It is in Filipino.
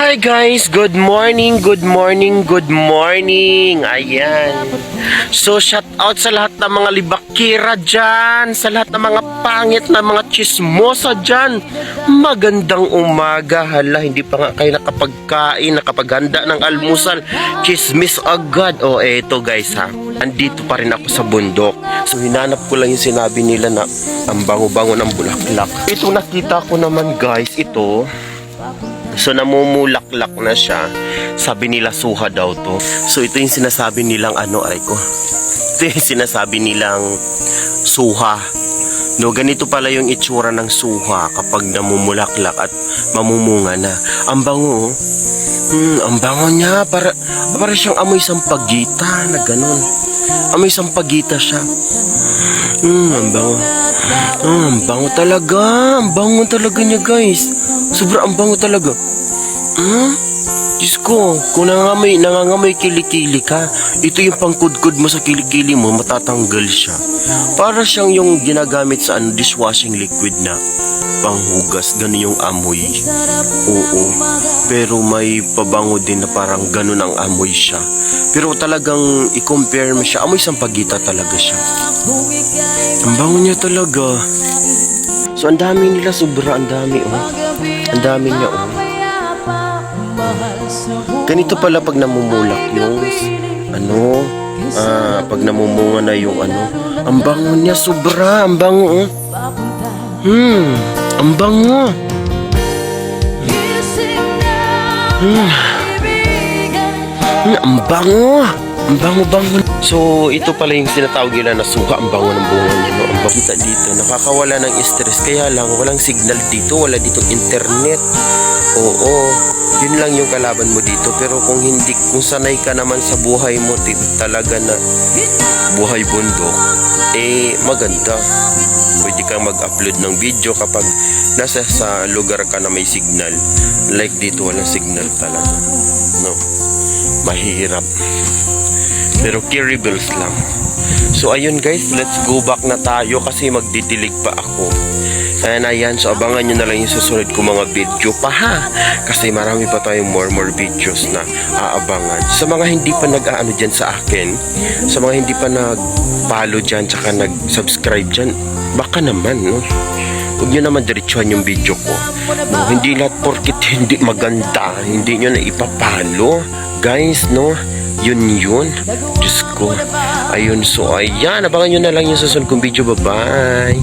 Hi guys, good morning, good morning, good morning. Ayan. So shout out sa lahat ng mga libakira dyan, sa lahat ng mga pangit na mga chismosa dyan. Magandang umaga. Hala, hindi pa nga kayo nakapagkain, nakapaghanda ng almusal. Chismis agad. O eto guys ha, andito pa rin ako sa bundok. So hinanap ko lang yung sinabi nila na ang bango-bango ng bulaklak. Ito nakita ko naman guys, ito. So namumulaklak na siya. Sabi nila suha daw to. So ito yung sinasabi nilang aray ko. Ito yung sinasabi nilang suha. No, ganito pala yung itsura ng suha kapag namumulaklak at mamumunga na. Ang bango. Ang bango niya. Para siyang amoy sampagita na ganun. Amoy sampagita siya. Ang bango. Ang bango talaga. Ang bango talaga niya guys. Sobrang bango talaga. Diyos ko, kung nangangamoy kilikili ka, ito yung pangkudkod mo sa kilikili mo, matatanggal siya. Para siyang yung ginagamit sa dishwashing liquid na panghugas, ganun yung amoy. Oo, pero may pabango din na parang ganun ang amoy siya. Pero talagang i-compare mo siya, amoy sampagita talaga siya. Ang bango niya talaga. So ang dami nila, sobra ang dami Ang dami niya Ganito pala pag namumulak yung pag namumunga na yung ang bango niya sobra, ang bango ang bango. Ang bango. Ang bango-bango. So, ito pala yung sinatawag nila na suha. Ang bango ng bunga niya, no? Ang bakita dito. Nakakawala ng stress. Kaya lang, walang signal dito. Wala dito internet. Oo. Yun lang yung kalaban mo dito. Pero kung sanay ka naman sa buhay mo, talaga na buhay bundok, maganda. Pwede kang mag-upload ng video kapag nasa sa lugar ka na may signal. Like dito, walang signal talaga. No? Mahirap. Pero carrybills lang. So ayun guys, let's go back na tayo kasi magdidilig pa ako. Ayan, so abangan nyo na lang yung susunod ko mga video pa ha. Kasi marami pa tayong more videos na aabangan. Sa mga hindi pa nag-aano dyan sa akin, sa mga hindi pa nag-follow dyan tsaka nag-subscribe dyan, baka naman no, huwag nyo naman diretsuhan yung video ko. No, hindi lahat porkit hindi maganda, hindi nyo na ipapalo guys, no. Yun Diyos ko. Ayun, so ayan, abangan nyo na lang yung susunod kong video. Bye bye.